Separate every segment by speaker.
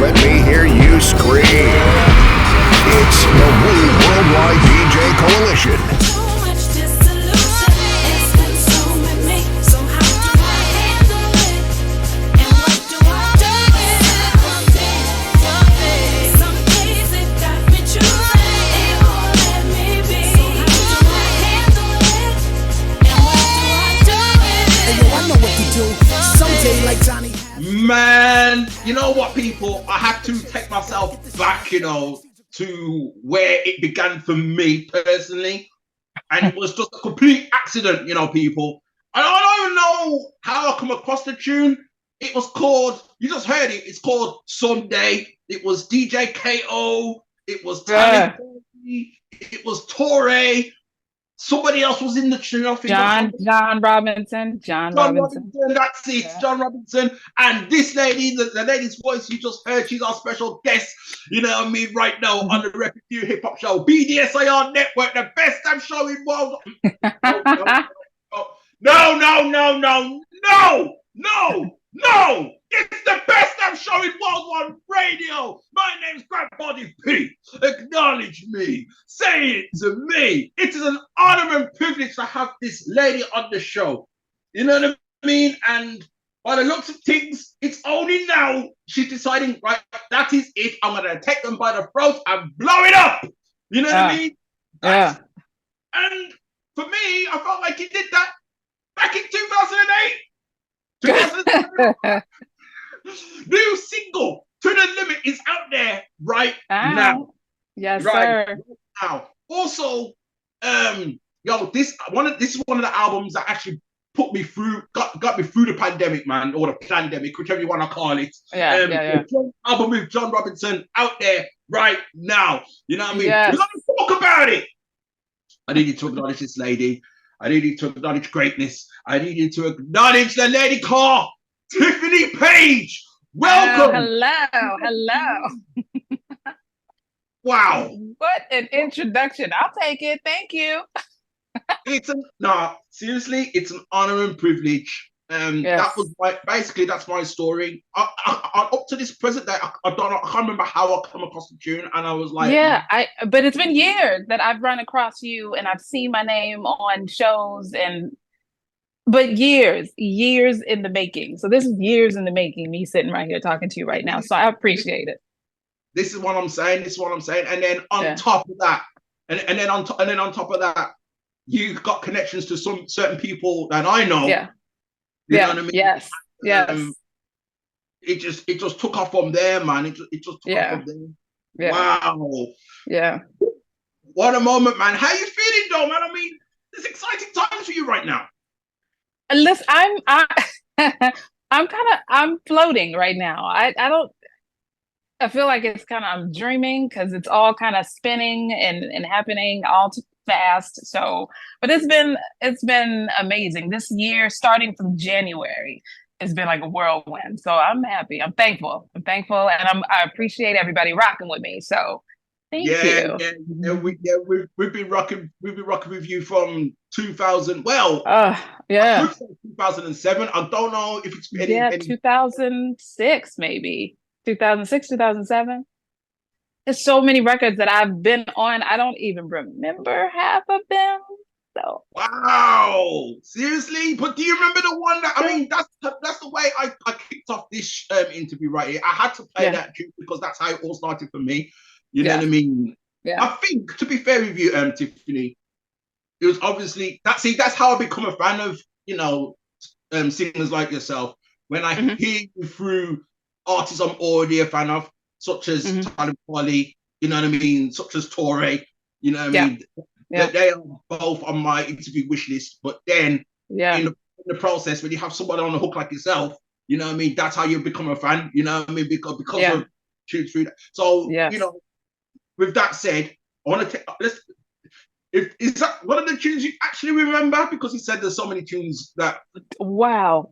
Speaker 1: Let me hear you scream. It's the Blue Worldwide DJ Coalition.
Speaker 2: Too much dissolution is consuming me. So how do I handle it? And what do I do with it? Some days it got me choosing. It won't let me be. So how do I handle it? And what do I do with it?
Speaker 3: Hey yo, I know what to do. Someday like Johnny.
Speaker 4: Man, you know what, people? I had to take myself back, to where it began for me personally. And it was just a complete accident, people. I don't even know how I come across the tune. It was called, you just heard it, it's called Someday. It was DJ KO. It was Tiffany Paige. It was Torre. Somebody else was in the tune. I think
Speaker 5: John Robinson.
Speaker 4: That's it.
Speaker 5: Yeah.
Speaker 4: John Robinson. And this lady, the lady's voice you just heard, she's our special guest, right now on the RePPiN4 Hip Hop Show. BDSAR Network, the best damn show in the world. No. It's the best damn show in worldwide radio. My name's Grandbody P. Acknowledge me. Say it to me. It is an honor and privilege to have this lady on the show. You know what I mean? And by the looks of things, it's only now she's deciding, right, that is it. I'm going to take them by the throat and blow it up. You know what I mean?
Speaker 5: Yeah.
Speaker 4: And for me, I felt like he did that back in 2008. New single To The Limit is out there right now.
Speaker 5: Yes,
Speaker 4: right
Speaker 5: sir.
Speaker 4: now. Also, this is one of the albums that actually put me through, got me through the pandemic, man, or the pandemic, whichever you want to call it.
Speaker 5: Yeah.
Speaker 4: Album with John Robinson out there right now. You know what I mean?
Speaker 5: Yes.
Speaker 4: We're gonna talk about it. I needed to acknowledge this lady. I needed to acknowledge greatness. I needed to acknowledge the lady called Tiffany Paige. Welcome.
Speaker 5: Hello.
Speaker 4: Wow.
Speaker 5: What an introduction. I'll take it. Thank you.
Speaker 4: Seriously, it's an honor and privilege. That was that's my story. I up to this present day, I can't remember how I come across the tune, and I was like,
Speaker 5: but it's been years that I've run across you and I've seen my name on shows, but years in the making. So this is years in the making, me sitting right here talking to you right now. So I appreciate it.
Speaker 4: This is what I'm saying. And then on top of that, and then on top of that, you got connections to some certain people that I know.
Speaker 5: Yeah.
Speaker 4: You know what I mean?
Speaker 5: Yes.
Speaker 4: It just took off from there, man. It just took off from there.
Speaker 5: Yeah.
Speaker 4: Wow.
Speaker 5: Yeah.
Speaker 4: What a moment, man. How you feeling though, man? I mean, it's exciting times for you right now.
Speaker 5: Listen, I'm floating right now. I feel like it's kind of, I'm dreaming because it's all kind of spinning and happening all too fast. So, but it's been amazing. This year, starting from January, it's been like a whirlwind. So I'm happy. I'm thankful, and I appreciate everybody rocking with me. So thank you.
Speaker 4: We've been rocking with you from 2000. Well, 2007. I don't know if it's any
Speaker 5: 2006 maybe. 2006, 2007. There's so many records that I've been on. I don't even remember half of them. So
Speaker 4: wow, seriously? But do you remember the one that that's the way I kicked off this interview right here. I had to play that tune because that's how it all started for me. You know what I mean?
Speaker 5: Yeah.
Speaker 4: I think, to be fair with you, Tiffany, it was obviously that's how I become a fan of singers like yourself. When I hear you through artists I'm already a fan of, such as Talib Kweli, you know what I mean, such as Torre, you know what I mean. They are both on my interview wish list. But then in the process, when you have somebody on the hook like yourself, you know what I mean, that's how you become a fan, you know what I mean, because of shoots through that. So with that said, I want to Is that one of the tunes you actually remember? Because he said there's so many tunes that.
Speaker 5: Wow.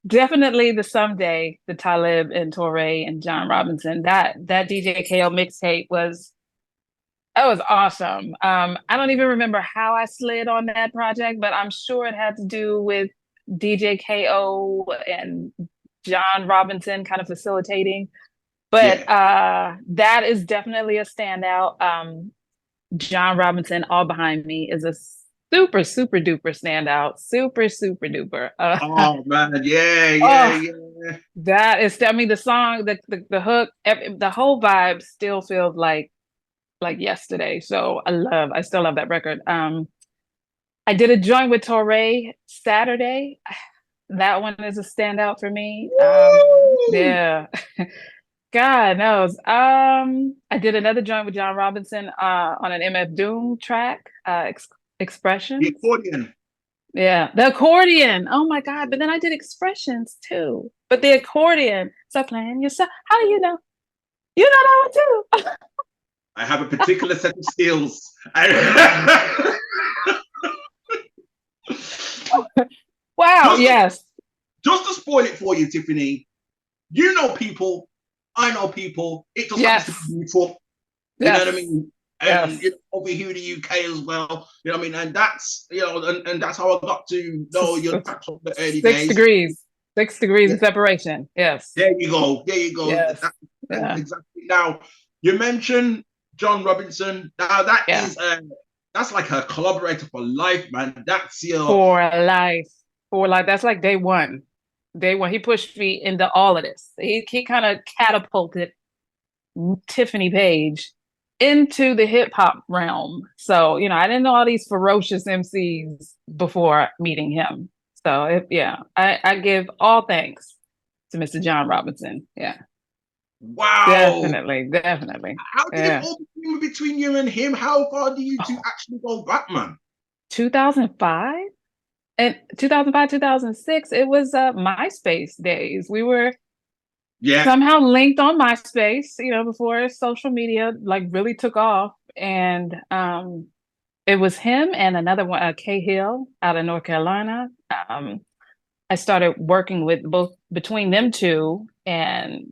Speaker 5: Definitely the Someday, the Talib and Torre and John Robinson. That DJ KO mixtape was that was awesome. I don't even remember how I slid on that project, but I'm sure it had to do with DJ KO and John Robinson kind of facilitating. But
Speaker 4: Yeah.
Speaker 5: that is definitely a standout. John Robinson, All Behind Me, is a super, super duper standout. Super, super duper.
Speaker 4: Oh man, yeah,
Speaker 5: Oh,
Speaker 4: yeah.
Speaker 5: that is, I mean, the song, the hook, the whole vibe still feels like yesterday. So I still love that record. I did a joint with Torre Saturday. That one is a standout for me.
Speaker 4: Woo!
Speaker 5: Yeah. God knows. I did another joint with John Robinson on an MF Doom track,
Speaker 4: The
Speaker 5: Expressions.
Speaker 4: accordion.
Speaker 5: Yeah, the accordion. Oh my God. But then I did Expressions too. But the accordion, stop playing yourself. How do you know? You know that one too.
Speaker 4: I have a particular set of skills.
Speaker 5: Wow,
Speaker 4: just,
Speaker 5: yes.
Speaker 4: just to spoil it for you, Tiffany, you know people, I know people. It just happens to
Speaker 5: Yes.
Speaker 4: be mutual. You know what I
Speaker 5: Yes.
Speaker 4: mean? And
Speaker 5: Yes.
Speaker 4: you know, over here in the UK as well. You know what I mean? And that's and that's how I got to know your tracks from the early
Speaker 5: Six
Speaker 4: days.
Speaker 5: degrees. 6 degrees
Speaker 4: Yeah.
Speaker 5: of separation. Yes.
Speaker 4: There you go. There you go.
Speaker 5: Yes.
Speaker 4: And
Speaker 5: Yeah.
Speaker 4: exactly. Now you mentioned John Robinson. Now that
Speaker 5: Yeah.
Speaker 4: is that's like a collaborator for life, man. That's your
Speaker 5: For life. For life. That's like day one. Day one. He pushed me into all of this. He kind of catapulted Tiffany Paige into the hip hop realm. So, I didn't know all these ferocious MCs before meeting him. So, I give all thanks to Mr. John Robinson. Yeah,
Speaker 4: wow.
Speaker 5: definitely, definitely.
Speaker 4: How did it
Speaker 5: Yeah.
Speaker 4: all begin between you and him? How far do you two
Speaker 5: Oh,
Speaker 4: actually go back, man?
Speaker 5: 2005 and 2005, 2006, it was MySpace days. We were
Speaker 4: Yeah.
Speaker 5: somehow linked on MySpace, before social media like really took off. And it was him and another one, Kay Hill out of North Carolina. I started working with both between them two, and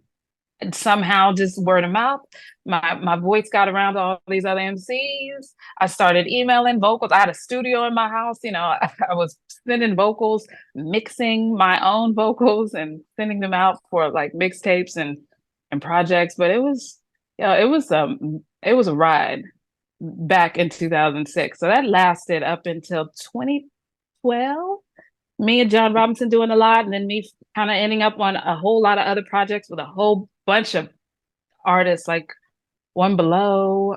Speaker 5: somehow just word of mouth, my voice got around to all these other MCs. I started emailing vocals. I had a studio in my house. I was sending vocals, mixing my own vocals and sending them out for like mixtapes and projects. But it was a ride back in 2006. So that lasted up until 2012. Me and John Robinson doing a lot, and then me kind of ending up on a whole lot of other projects with a whole bunch of artists like One Below,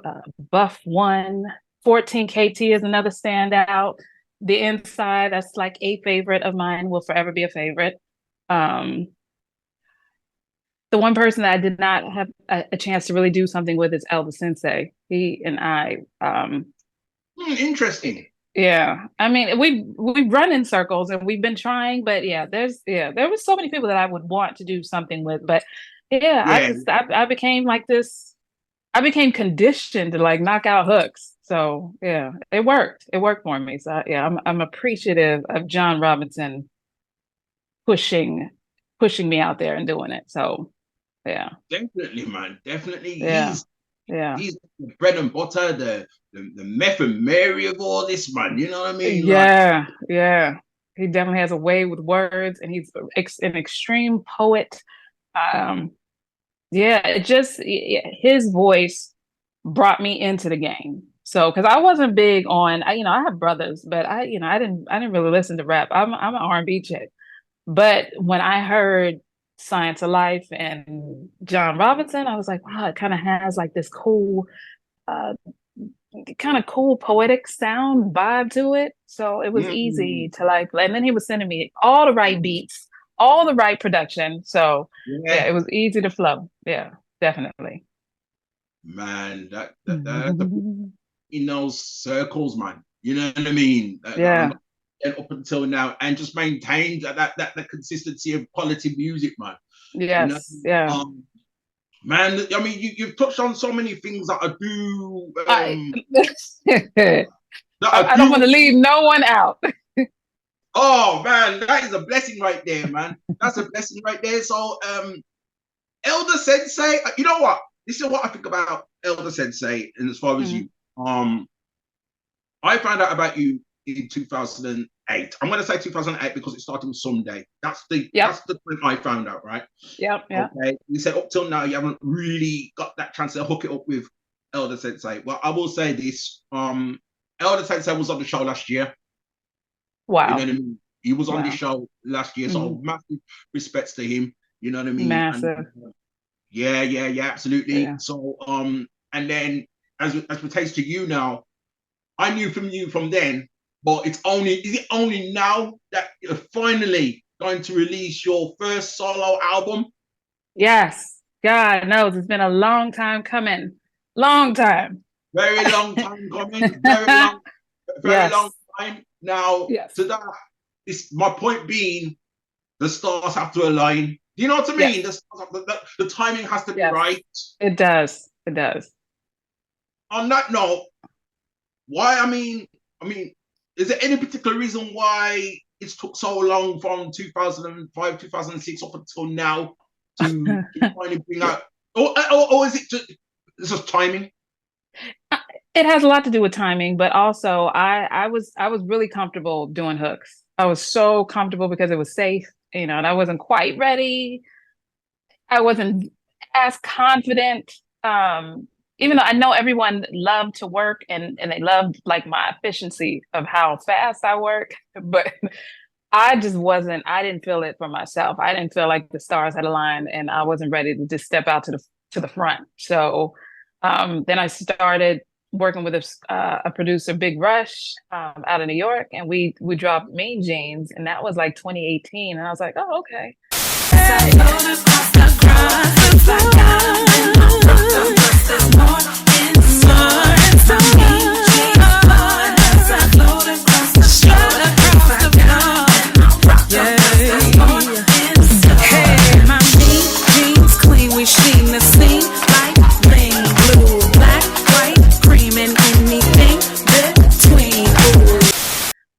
Speaker 5: Buff One, 14 KT is another standout. The Inside, that's like a favorite of mine, will forever be a favorite. Um, the one person that I did not have a chance to really do something with is Elvis Sensei. He and I,
Speaker 4: Interesting.
Speaker 5: yeah. I mean, we run in circles and we've been trying, but there was so many people that I would want to do something with, but yeah,
Speaker 4: Yeah.
Speaker 5: I became like this. I became conditioned to like knock out hooks. So yeah, it worked. It worked for me. So yeah, I'm appreciative of John Robinson pushing me out there and doing it. So yeah,
Speaker 4: Definitely, man. Definitely.
Speaker 5: yeah, yeah,
Speaker 4: He's the bread and butter, the meth and Mary of all this, man. You know what I mean? Like,
Speaker 5: yeah, yeah. He definitely has a way with words, and he's an extreme poet. Um, yeah, his voice brought me into the game. So, because I wasn't big on, I have brothers, but I didn't really listen to rap. I'm an R&B chick. But when I heard Science of Life and John Robinson, I was like, wow, it kind of has like this cool, uh, kind of cool poetic sound vibe to it. So it was easy to like, and then he was sending me all the right beats, all the right production. So yeah,
Speaker 4: yeah,
Speaker 5: it was easy to flow. Yeah, definitely.
Speaker 4: man, that in those circles, man. You know what I mean?
Speaker 5: Yeah.
Speaker 4: And up until now, and just maintained that consistency of quality music, man. You know,
Speaker 5: Yes. Yeah.
Speaker 4: um, Man, I mean, you've touched on so many things that I do,
Speaker 5: I
Speaker 4: that I
Speaker 5: I don't want
Speaker 4: do.
Speaker 5: to leave no one out.
Speaker 4: Oh man, that is a blessing right there, man. That's a blessing right there. So, Elder Sensei, you know what? This is what I think about Elder Sensei, and as far as
Speaker 5: Mhm.
Speaker 4: you, I found out about you in 2008. I'm gonna say 2008 because it started with Sunday.
Speaker 5: Yep.
Speaker 4: That's the point I found out, right?
Speaker 5: Yep. Yep.
Speaker 4: Okay. You said up till now you haven't really got that chance to hook it up with Elder Sensei. Well, I will say this. Elder Sensei was on the show last year. You know
Speaker 5: Wow.
Speaker 4: what I mean? He was on the
Speaker 5: Wow.
Speaker 4: show last year, so
Speaker 5: Mhm.
Speaker 4: massive respects to him. You know what I mean? And
Speaker 5: Massive.
Speaker 4: yeah, absolutely.
Speaker 5: Yeah.
Speaker 4: So and then as pertains to you now, I knew from you from then, but is it only now that you're finally going to release your first solo album?
Speaker 5: Yes. God knows it's been a long time coming. Long time.
Speaker 4: Very long time coming, very long
Speaker 5: Yes.
Speaker 4: time. Now
Speaker 5: Yes.
Speaker 4: to that, it's my point being the stars have to align. Do you know what I mean?
Speaker 5: Yes.
Speaker 4: The timing has to be
Speaker 5: Yes.
Speaker 4: right.
Speaker 5: It does. It does.
Speaker 4: On that note, why? I mean, is there any particular reason why it's took so long from 2005, 2006 up until now to finally bring out? Or is it just timing?
Speaker 5: It has a lot to do with timing, but also I was really comfortable doing hooks. I was so comfortable because it was safe, you know, and I wasn't quite ready. I wasn't as confident. Even though I know everyone loved to work and they loved like my efficiency of how fast I work, but I just wasn't, I didn't feel it for myself. I didn't feel like the stars had aligned and I wasn't ready to just step out to the front. So then I started working with a producer, Big Rush, out of New York, and we dropped Mean Jeans, and that was like 2018. And I was like, oh, okay.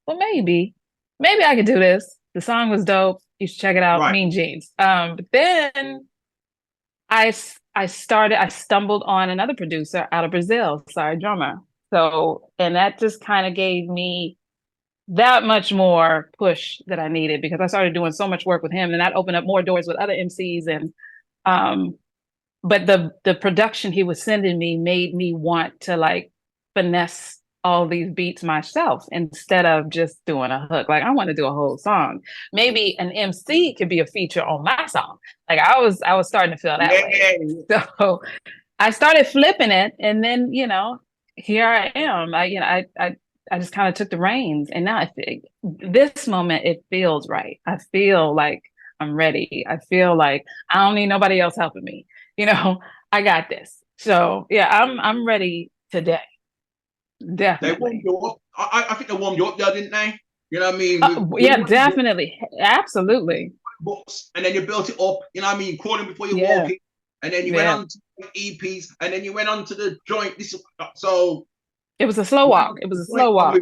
Speaker 5: Well, maybe I could do this. The song was dope. You should check it out.
Speaker 4: Right.
Speaker 5: Mean Jeans. But then I stumbled on another producer out of Brazil, Sorry Drummer. So, and that just kind of gave me that much more push that I needed because I started doing so much work with him, and that opened up more doors with other MCs. And but the production he was sending me made me want to like finesse all these beats myself instead of just doing a hook. Like I want to do a whole song. Maybe an MC could be a feature on my song. Like I was starting to feel that way. So I started flipping it, and then here I am. I just kind of took the reins, and now this moment it feels right. I feel like I'm ready. I feel like I don't need nobody else helping me. I got this. So yeah, I'm ready today.
Speaker 4: They warmed
Speaker 5: Definitely.
Speaker 4: you up. I think they warmed you up there, didn't they? You know what I mean?
Speaker 5: Yeah, definitely. Absolutely.
Speaker 4: Books, and then you built it up. You know what I mean? Crawling before you
Speaker 5: Yeah.
Speaker 4: walk it, and then you went on to EPs, and then you went on to the joint. So
Speaker 5: it was a slow walk. It was a slow walk.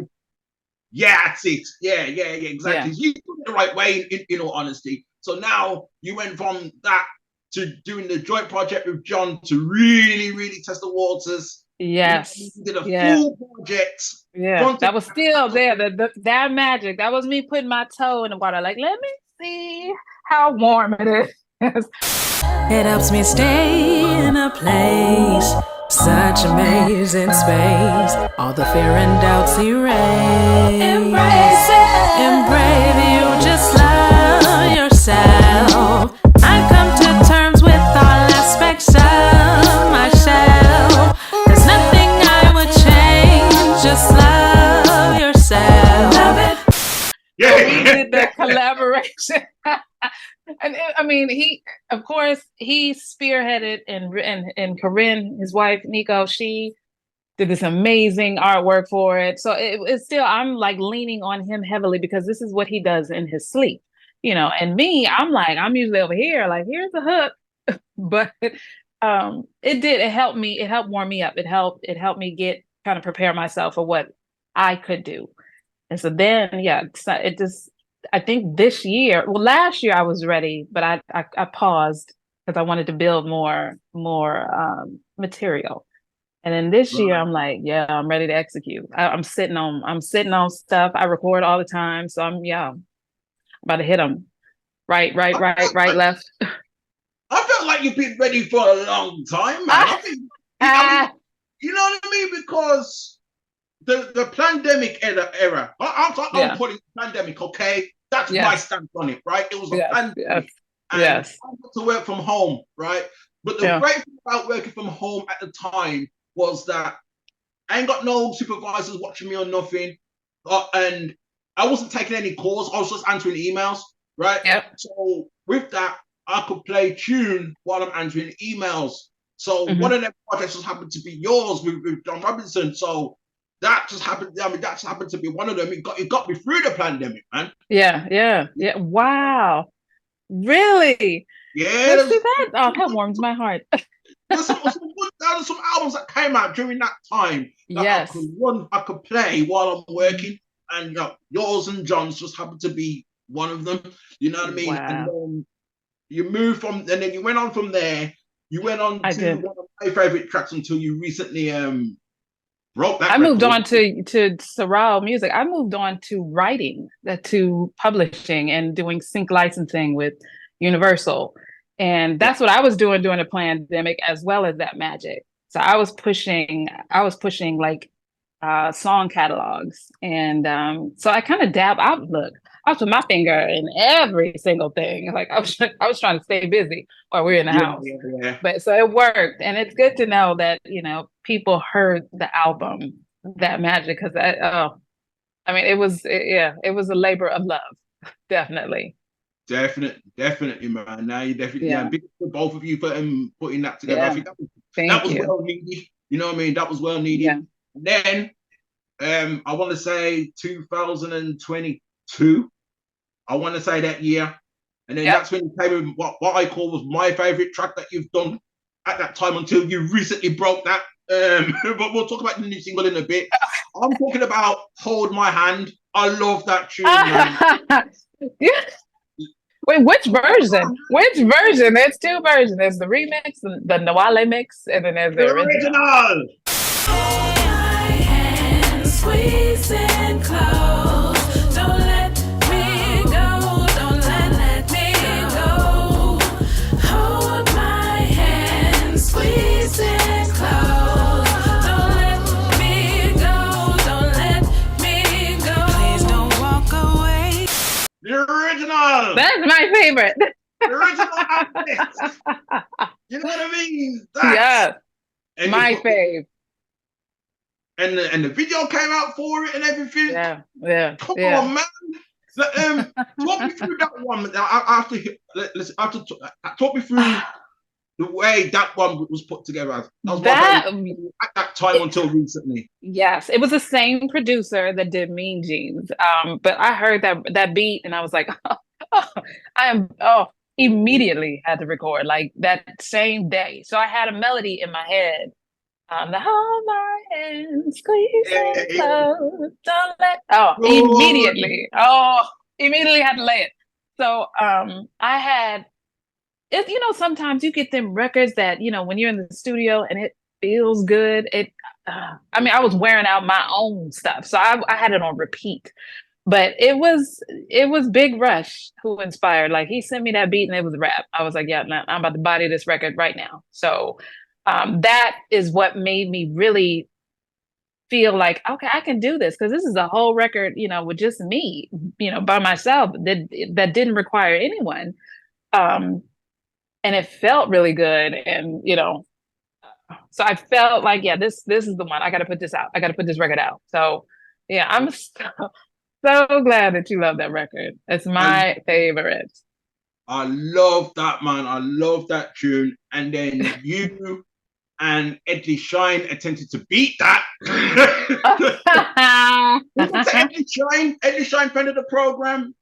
Speaker 4: Yeah, that's it. Yeah, exactly.
Speaker 5: Yeah.
Speaker 4: You did it the right way, in all honesty. So now you went from that to doing the joint project with John to really test the waters.
Speaker 5: Yes.
Speaker 4: You did a full project.
Speaker 5: Yeah, that was still there. That magic. That was me putting my toe in the water. Like, let me see how warm it is.
Speaker 2: It helps me stay in a place, such amazing space. All the fear and doubts erase. Embrace it. Embrace you. Just love yourself. I come to terms with all aspects of myself. There's nothing I would change. Just love yourself. Love it.
Speaker 4: Yeah,
Speaker 5: we did the collaboration. And I mean, he spearheaded, and Corinne, his wife Nico, she did this amazing artwork for it. So it's still, I'm like leaning on him heavily because this is what he does in his sleep, and me, I'm usually over here, like here's the hook, but It did. It helped me. It helped warm me up. It helped me get kind of prepare myself for what I could do. And so then, yeah, it just, I think this year, well, last year I was ready, but I paused because I wanted to build more material. And then this year
Speaker 4: Right.
Speaker 5: I'm like, yeah, I'm ready to execute. I'm sitting on stuff. I record all the time. So I'm about to hit them. Right, right,
Speaker 4: I
Speaker 5: right,
Speaker 4: felt
Speaker 5: right,
Speaker 4: like,
Speaker 5: left.
Speaker 4: I felt like you've been ready for a long time, man.
Speaker 5: Ah,
Speaker 4: I mean,
Speaker 5: ah,
Speaker 4: you know what I mean? Because the pandemic era, I'm
Speaker 5: yeah,
Speaker 4: putting pandemic, okay? That's my
Speaker 5: yes,
Speaker 4: stance on it, right? It was a
Speaker 5: yes, yes,
Speaker 4: pandemic, and
Speaker 5: yes,
Speaker 4: I got to work from home, right? But the
Speaker 5: yeah,
Speaker 4: great thing about working from home at the time was that I ain't got no supervisors watching me or nothing, and I wasn't taking any calls. I was just answering emails, right?
Speaker 5: yep.
Speaker 4: So with that, I could play tune while I'm answering emails. So one
Speaker 5: Hmm.
Speaker 4: of them projects just happened to be yours with John Robinson. So that just happened. I mean, that just happened to be one of them. It got me through the pandemic, man.
Speaker 5: Yeah, yeah, yeah. Wow. Really?
Speaker 4: Yeah,
Speaker 5: Now see that? Oh, that warms my heart.
Speaker 4: there's some albums that came out during that time that
Speaker 5: Yes.
Speaker 4: I could play while I'm working, and yours and John's just happened to be one of them. You know what I mean? And
Speaker 5: Wow.
Speaker 4: then you moved from, and then you went on from there. You went on
Speaker 5: I
Speaker 4: to
Speaker 5: did.
Speaker 4: one of my favorite tracks until you recently broke that
Speaker 5: I moved
Speaker 4: record.
Speaker 5: on to Sorrel Music. I moved on to writing, to publishing and doing sync licensing with Universal. And
Speaker 4: Yeah,
Speaker 5: that's what I was doing during the pandemic as well as that magic. So I was pushing like song catalogs. And so I kind of look, I put my finger in every single thing. Like I was trying to stay busy while we are in the
Speaker 4: yeah,
Speaker 5: house.
Speaker 4: yeah, yeah.
Speaker 5: But so it worked. And it's good to know that, people heard the album, that magic, because I mean, yeah, it was a labor of love, definitely.
Speaker 4: Definitely, man. Now you definitely, yeah.
Speaker 5: Yeah.
Speaker 4: Big up to both of you for putting that together. I
Speaker 5: Yeah.
Speaker 4: think that
Speaker 5: Thank
Speaker 4: was
Speaker 5: you.
Speaker 4: well needed. You know what I mean? That was well needed.
Speaker 5: Yeah.
Speaker 4: And then I want to say 2022. I want to say that year. And then
Speaker 5: Yep.
Speaker 4: that's when you came with what I call was my favorite track that you've done at that time until you recently broke that. But we'll talk about the new single in a bit. I'm talking about Hold My Hand. I love that tune, man.
Speaker 5: Yeah. Wait, which version? Which version? There's two versions. There's the remix, the Nawale mix, and then there's the
Speaker 4: The
Speaker 5: original.
Speaker 4: original.
Speaker 2: My hand squeezing close. Don't let me go. Don't let me go. Hold my hand squeezing close. Don't let me go. Don't let me go. Please don't walk away.
Speaker 4: The original.
Speaker 5: That's my favorite.
Speaker 4: The original artist. You know what I mean?
Speaker 5: Yeah,
Speaker 4: And
Speaker 5: my fave.
Speaker 4: and the video came out for it and everything.
Speaker 5: Yeah, yeah,
Speaker 4: Come
Speaker 5: yeah.
Speaker 4: on, man. So, talk me through that one. I have to talk me through the way that one was put together. That was my
Speaker 5: That
Speaker 4: favorite at that time until recently.
Speaker 5: Yes, it was the same producer that did Mean Jeans. But I heard that beat and I was like, immediately had to record like that same day. So I had a melody in my head. The hold my hand, squeeze
Speaker 4: Yeah,
Speaker 5: it
Speaker 4: yeah.
Speaker 5: close, don't let
Speaker 4: Good.
Speaker 5: immediately had to lay it. So I had it, sometimes you get them records that, when you're in the studio and it feels good. I mean, I was wearing out my own stuff, so I had it on repeat. But it was Big Rush who inspired. Like he sent me that beat and it was rap. I was like, yeah, nah, I'm about to body this record right now. So that is what made me really feel like, okay, I can do this because this is a whole record, with just me, by myself that didn't require anyone. Um, and it felt really good. And so I felt like, yeah, this is the one. I got to put this out. I got to put this record out. So yeah, I'm so glad that you love that record. It's
Speaker 4: I
Speaker 5: my favorite.
Speaker 4: I love that, man. I love that tune. And then you and Eddie Shine attempted to beat that. Eddie Shine, friend of the program.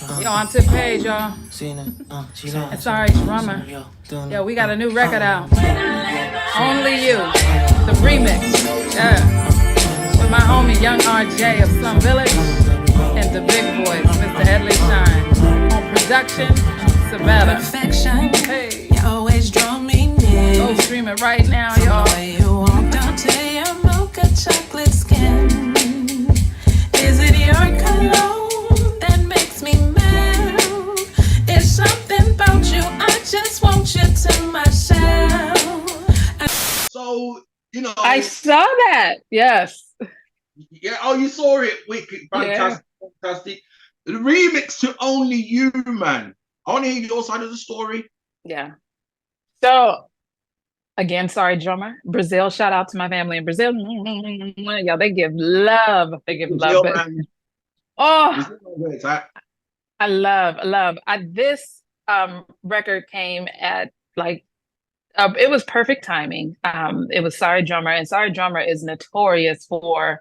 Speaker 5: Yo, I'm Tiffany Paige, y'all. And sorry, drummer. Yo, we got a new record out. Only You, the remix. Yeah. With my homie Young RJ of Slum Village and the big boys, Mr. Edley Shine. On production, Savannah.
Speaker 2: Perfection.
Speaker 5: Hey.
Speaker 2: You always draw me near.
Speaker 5: Go stream it right now, y'all.
Speaker 2: The way you walk down to your mocha chocolate skin. Is it your cologne that makes me melt? It's something about you, I just want you to myself.
Speaker 4: So, you know,
Speaker 5: I saw that. Yes.
Speaker 4: yeah. Oh, you saw it. Wicked, fantastic, fantastic. The remix to Only You, man. I want to hear your side of the story.
Speaker 5: Yeah. So again, sorry, drummer. Brazil, shout out to my family in Brazil. Yo, they give love. They give love. But, oh, I love. This record came at like it was perfect timing. It was Sorry Drummer, and Sorry Drummer is notorious for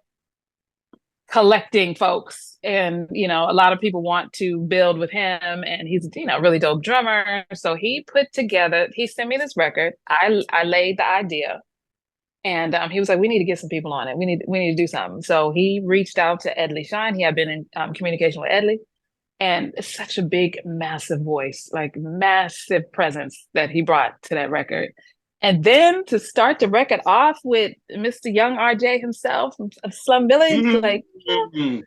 Speaker 5: collecting folks, and you know, a lot of people want to build with him, and he's, you know, really dope drummer. So he sent me this record. I laid the idea, and he was like, we need to get some people on it. We need to do something. So he reached out to Edley Shine. He had been in communication with Edley, and it's such a big, massive voice, like massive presence that he brought to that record. And then to start the record off with Mr. Young RJ himself of Slum Village, like, and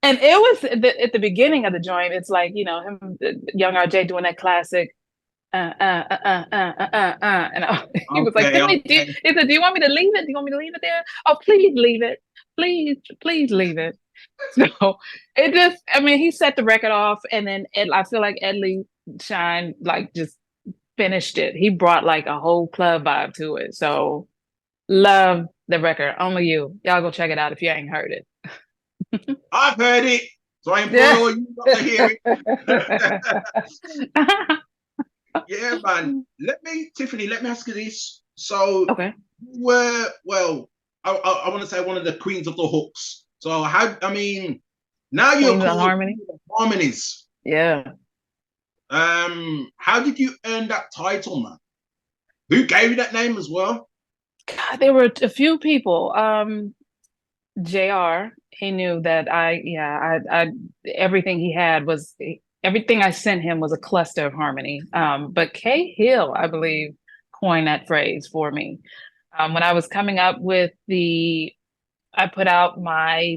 Speaker 5: it was at the beginning of the joint. It's like, you know, him, Young RJ doing that classic, and he was like, he said, "Do you want me to leave it? Do you want me to leave it there? Oh, please leave it, please leave it." So it just, I mean, he set the record off, and then I feel like Edley Shine like just finished it. He brought like a whole club vibe to it. So love the record. Only You. Y'all go check it out if you ain't heard it.
Speaker 4: I've heard it, so I implore you not to hear it. Yeah, man. Tiffany, let me ask you this. So,
Speaker 5: okay,
Speaker 4: I want to say one of the queens of the hooks. So now you're
Speaker 5: Queen of
Speaker 4: called
Speaker 5: the Harmony.
Speaker 4: Harmonies.
Speaker 5: Yeah.
Speaker 4: How did you earn that title, man? Who gave you that name as well?
Speaker 5: God, there were a few people. JR, he knew that I everything he had was, everything I sent him was a cluster of harmony. But Kay Hill, I believe, coined that phrase for me. When I was coming up with I put out my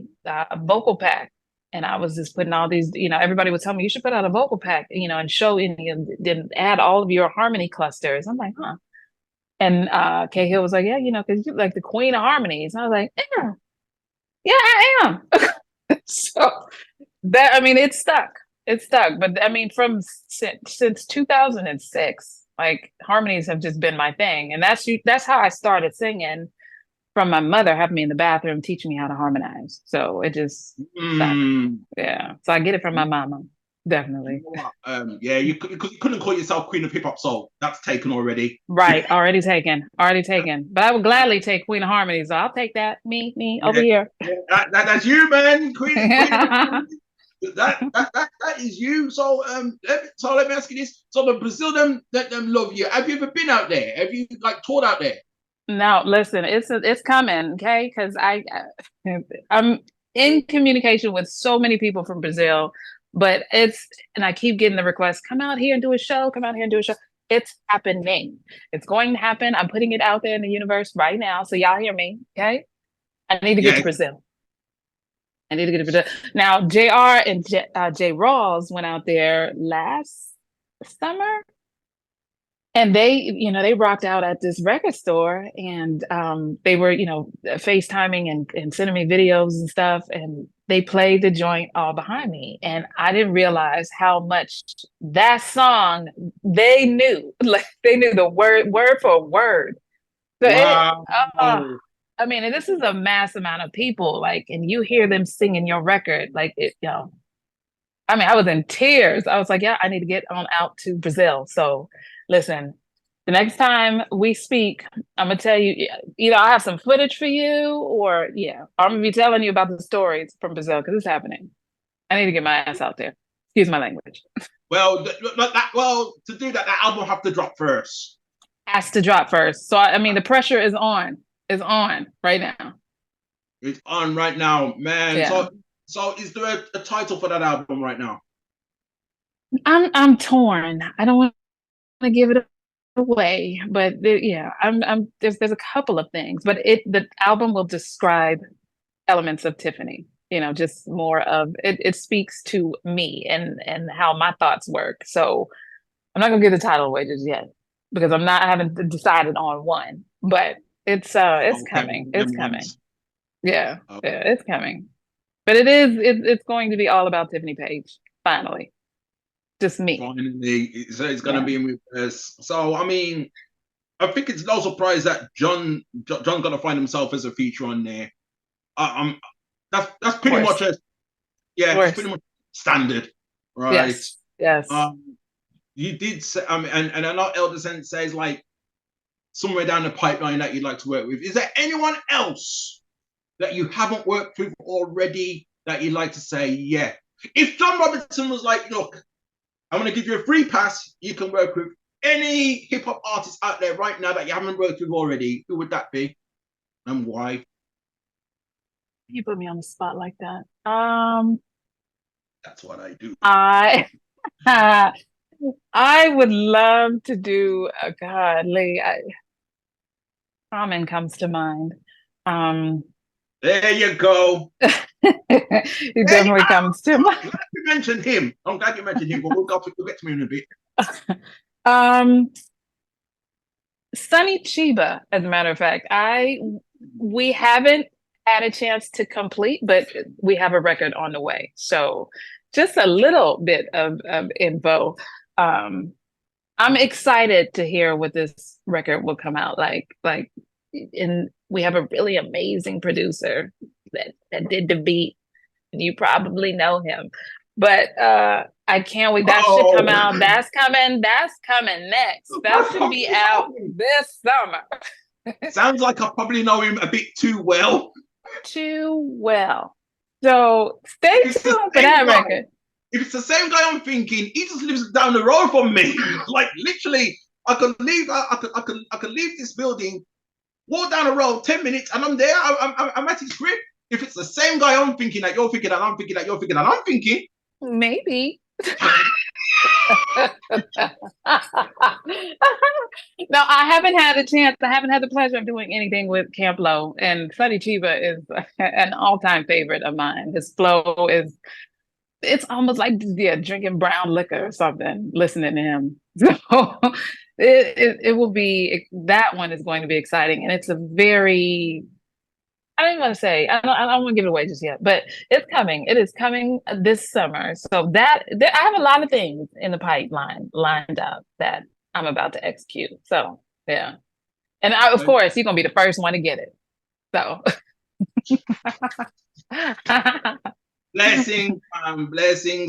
Speaker 5: vocal pack, and I was just putting all these, you know, everybody would tell me, you should put out a vocal pack, you know, and show and then add all of your harmony clusters. I'm like, huh. And Kay Hill was like, yeah, you know, because you're like the Queen of Harmonies. And I was like, yeah, I am. So that, I mean, it stuck. But I mean, since 2006, like harmonies have just been my thing. And that's how I started singing, from my mother having me in the bathroom teaching me how to harmonize. So it just stuck. Yeah. So I get it from my mama. Definitely.
Speaker 4: Yeah, you couldn't call yourself Queen of Hip Hop Soul. That's taken already.
Speaker 5: Right. Already taken. But I would gladly take Queen of Harmonies. So I'll take that. Me over here.
Speaker 4: That's you, man. Queen of that is you. So let me ask you this. So the Brazil them love you. Have you ever been out there? Have you like toured out there?
Speaker 5: No, listen, it's coming, okay? Because I'm in communication with so many people from Brazil, but and I keep getting the request, come out here and do a show, It's happening. It's going to happen. I'm putting it out there in the universe right now. So y'all hear me, okay? I need to get to Brazil. Now, JR and Jay Rawls went out there last summer. And they rocked out at this record store, and they were, FaceTiming and sending me videos and stuff. And they played the joint all behind me. And I didn't realize how much that song they knew. Like they knew the word for word. So
Speaker 4: wow.
Speaker 5: I mean, and this is a mass amount of people, like, and you hear them singing your record, like it, I mean, I was in tears. I was like, yeah, I need to get on out to Brazil. So listen, the next time we speak, I'm going to tell you, either I have some footage for you or, I'm going to be telling you about the stories from Brazil because it's happening. I need to get my ass out there. Excuse my language.
Speaker 4: Well, to do that, that album have to drop first.
Speaker 5: Has to drop first. So I mean, the pressure is on. Is on right now.
Speaker 4: It's on right now, man.
Speaker 5: Yeah.
Speaker 4: So is there a title for that album right now?
Speaker 5: I'm torn. I don't want to give it away, but yeah, I'm there's a couple of things, but the album will describe elements of Tiffany. You know, just more of it. It speaks to me and how my thoughts work. So I'm not gonna give the title away just yet because I haven't decided on one, but it's
Speaker 4: Okay,
Speaker 5: coming.
Speaker 4: them
Speaker 5: It's coming.
Speaker 4: ones.
Speaker 5: Yeah,
Speaker 4: Okay.
Speaker 5: yeah, it's coming. But it's going to be all about Tiffany Paige, finally. Just me.
Speaker 4: Finally, so it's gonna
Speaker 5: Yeah.
Speaker 4: be with us. So I mean, I think it's no surprise that John's gonna find himself as a feature on there. That's pretty
Speaker 5: Of course.
Speaker 4: much
Speaker 5: Of
Speaker 4: that's
Speaker 5: course.
Speaker 4: pretty much standard, right?
Speaker 5: Yes. Yes.
Speaker 4: You did say, and I know Elderson says like somewhere down the pipeline that you'd like to work with. Is there anyone else that you haven't worked with already that you'd like to say, yeah? If John Robinson was like, look, I'm going to give you a free pass, you can work with any hip hop artist out there right now that you haven't worked with already, who would that be and why?
Speaker 5: You put me on the spot like that.
Speaker 4: That's what I do.
Speaker 5: I I would love to do God, Lee. Common comes to mind.
Speaker 4: There you go.
Speaker 5: He definitely comes to
Speaker 4: I'm
Speaker 5: mind.
Speaker 4: glad you mentioned him. I'm glad you mentioned him, but we'll get to him in a bit.
Speaker 5: Sunny Chiba, as a matter of fact. We haven't had a chance to complete, but we have a record on the way. So just a little bit of info. I'm excited to hear what this record will come out like. And we have a really amazing producer that did the beat. You probably know him, but I can't wait. That should come out. That's coming next. That should be out this summer.
Speaker 4: Sounds like I probably know him a bit too well.
Speaker 5: Too well. So stay tuned for that record.
Speaker 4: If it's the same guy I'm thinking, he just lives down the road from me. Like literally, I could leave this building, walk down the road 10 minutes, and I'm there. I'm at his crib. If it's the same guy I'm thinking that you're thinking, and I'm thinking that you're thinking, and I'm thinking,
Speaker 5: maybe. No, I haven't had a chance. I haven't had the pleasure of doing anything with Camp Lo, and Sunny Chiba is an all-time favorite of mine. His flow it's almost like drinking brown liquor or something, listening to him. So it will be, that one is going to be exciting. And it's a very, I don't even want to say, I don't want to give it away just yet, but it's coming. It is coming this summer. So I have a lot of things in the pipeline lined up that I'm about to execute. So yeah. And of course, you're going to be the first one to get it. So.
Speaker 4: Blessings.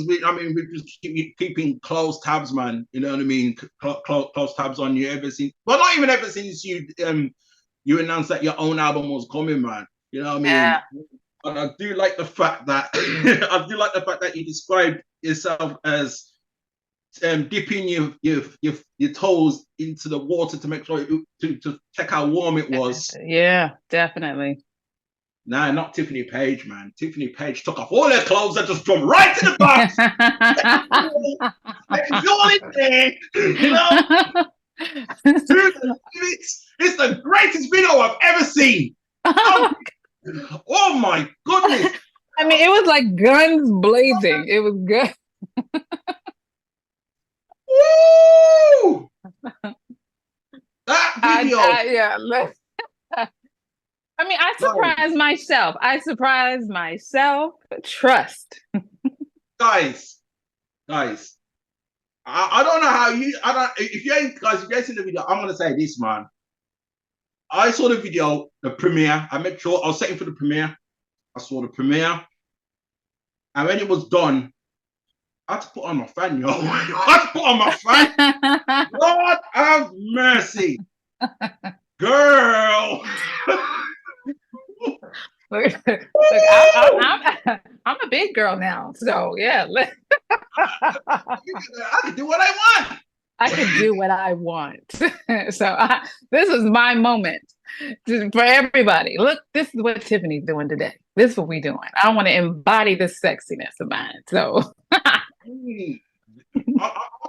Speaker 4: We're just keeping close tabs, man. You know what I mean? Close tabs on you ever since. Well, not even ever since you announced that your own album was coming, man. You know what I mean?
Speaker 5: Yeah.
Speaker 4: And I do like the fact that you described yourself as dipping your toes into the water to make sure to check how warm it was.
Speaker 5: Yeah, definitely.
Speaker 4: Nah, not Tiffany Paige, man. Tiffany Paige took off all her clothes and just jumped right to the box. It's all in there, you know. It's the greatest video I've ever seen. Oh my goodness!
Speaker 5: I mean, it was like guns blazing. It was good.
Speaker 4: Woo! That video.
Speaker 5: I mean, I surprised myself. Trust.
Speaker 4: Guys. I don't know how you. If you ain't seen the video, I'm gonna say this, man. I saw the video, the premiere. I made sure I was setting for the premiere. I saw the premiere, and when it was done, I had to put on my fan, yo. I had to put on my fan. Lord have mercy, girl.
Speaker 5: Look, I'm a big girl now, so yeah,
Speaker 4: I can do what I want.
Speaker 5: I can do what I want. This is my moment for everybody. Look, this is what Tiffany's doing today. This is what we doing. I want to embody this sexiness of mine. So
Speaker 4: I want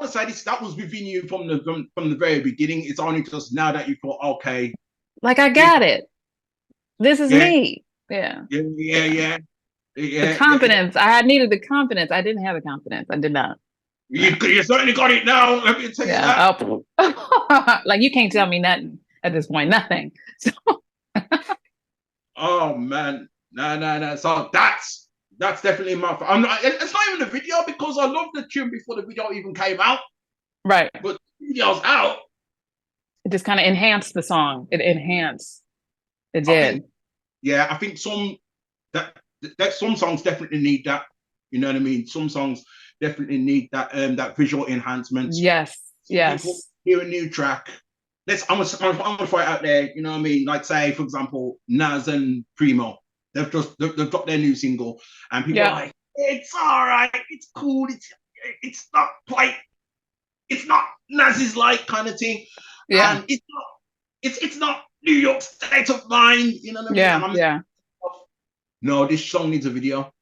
Speaker 4: to say this. That was within you from the very beginning. It's only just now that you thought, okay,
Speaker 5: like I got it. This is me. Yeah.
Speaker 4: Yeah.
Speaker 5: The confidence. I needed the confidence. I didn't have the confidence. I did not.
Speaker 4: You certainly got it now. Let me tell you that.
Speaker 5: Oh. Like you can't tell me nothing at this point. Nothing. So.
Speaker 4: Oh man, no. So that's definitely my. It's not even the video because I loved the tune before the video even came out.
Speaker 5: Right.
Speaker 4: But the video's out.
Speaker 5: It just kind of enhanced the song. It enhanced. It did.
Speaker 4: I think some songs definitely need that. You know what I mean? Some songs definitely need that visual enhancement.
Speaker 5: Yes.
Speaker 4: People hear a new track. I'm gonna throw it out there. You know what I mean? Like say, for example, Nas and Primo. They've dropped their new single, and people are like, "It's all right, it's cool, it's not quite, it's not Nas's like kind of thing, and it's not New York State of Mind." You know what I mean? No, this song needs a video.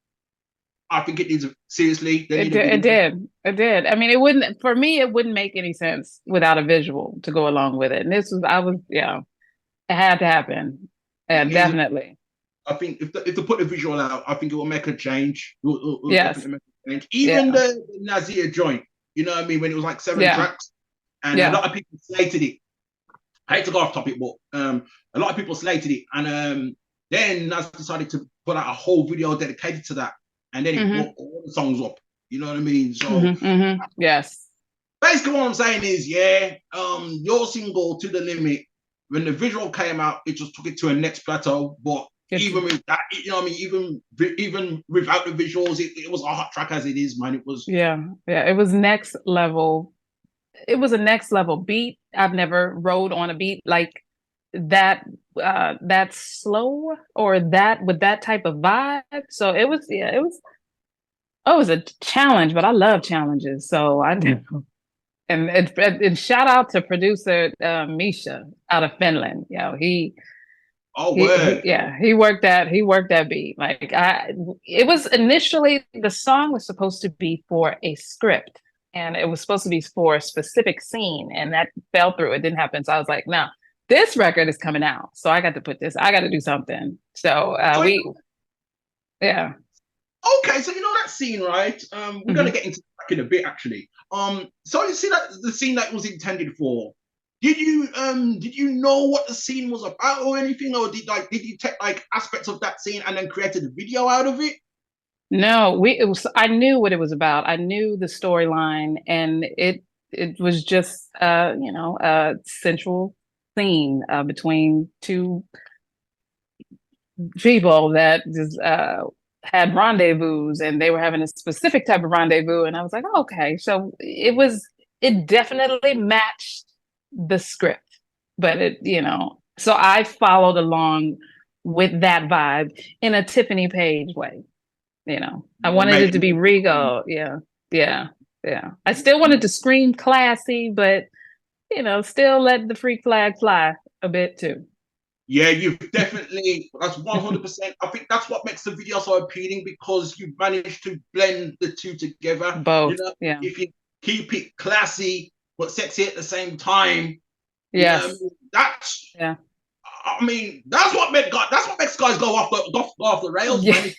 Speaker 4: I think it needs seriously. It
Speaker 5: did. I mean, it wouldn't make any sense without a visual to go along with it. And it had to happen. Definitely.
Speaker 4: I think if they put the visual out, I think it will make a change.
Speaker 5: Yes.
Speaker 4: Make a change. Even the Nazir joint, you know what I mean, when it was like 7 tracks, and a lot of people slated it. I hate to go off topic, but a lot of people slated it, and then Nas decided to put out a whole video dedicated to that. And then he brought all the songs up. You know what I mean? So
Speaker 5: yes.
Speaker 4: Basically what I'm saying is, your single To The Limit, when the visual came out, it just took it to a next plateau. But even with that, you know what I mean, even without the visuals, it was a hot track as it is, man. It was
Speaker 5: it was next level. It was a next level beat. I've never rode on a beat like that slow or that with that type of vibe. So it was a challenge, but I love challenges. So I do. And shout out to producer Misha out of Finland. He worked that beat. Like it was initially, the song was supposed to be for a script and it was supposed to be for a specific scene, and that fell through. It didn't happen. So I was like, no. This record is coming out, so I got to do something. So Okay,
Speaker 4: so you know that scene, right? We're gonna get into that in a bit, actually. So you see that the scene that was intended for. Did you know what the scene was about or anything, or did you take like aspects of that scene and then created a video out of it?
Speaker 5: No, I knew what it was about. I knew the storyline, and it was just a central scene between two people that just had rendezvous, and they were having a specific type of rendezvous, and I was like, oh, okay. So it definitely matched the script, but so I followed along with that vibe in a Tiffany Paige way. I wanted it to be regal. Yeah. I still wanted to scream classy, but still let the freak flag fly a bit too.
Speaker 4: Yeah, you've definitely, that's 100%. I think that's what makes the video so appealing, because you've managed to blend the two together.
Speaker 5: Both,
Speaker 4: If you keep it classy but sexy at the same time.
Speaker 5: Yes.
Speaker 4: I mean, that's what makes guys go off the rails, man.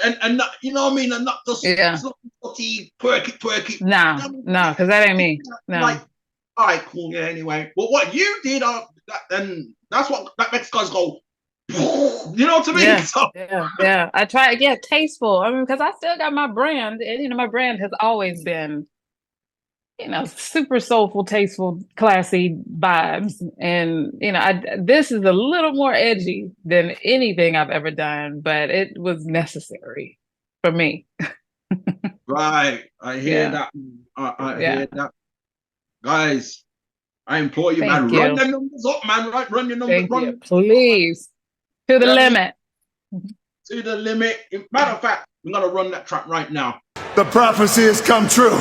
Speaker 4: and not, you know what I mean, and not just twerk it.
Speaker 5: No, because that ain't me. No.
Speaker 4: Like, all right, cool. Yeah. Anyway, but what you did, then that's what that makes guys go. You know what I mean?
Speaker 5: Yeah. I try to get tasteful. I mean, because I still got my brand, and my brand has always been, super soulful, tasteful, classy vibes. And, this is a little more edgy than anything I've ever done, but it was necessary for me.
Speaker 4: Right. I hear that. I hear that. Guys, I implore you, man, run your numbers up, man. Right? Run your numbers.
Speaker 5: Please. To the
Speaker 4: You know what I mean?
Speaker 5: limit.
Speaker 4: To the limit. Matter of fact, we're gonna run that track right now.
Speaker 6: The prophecy has come true.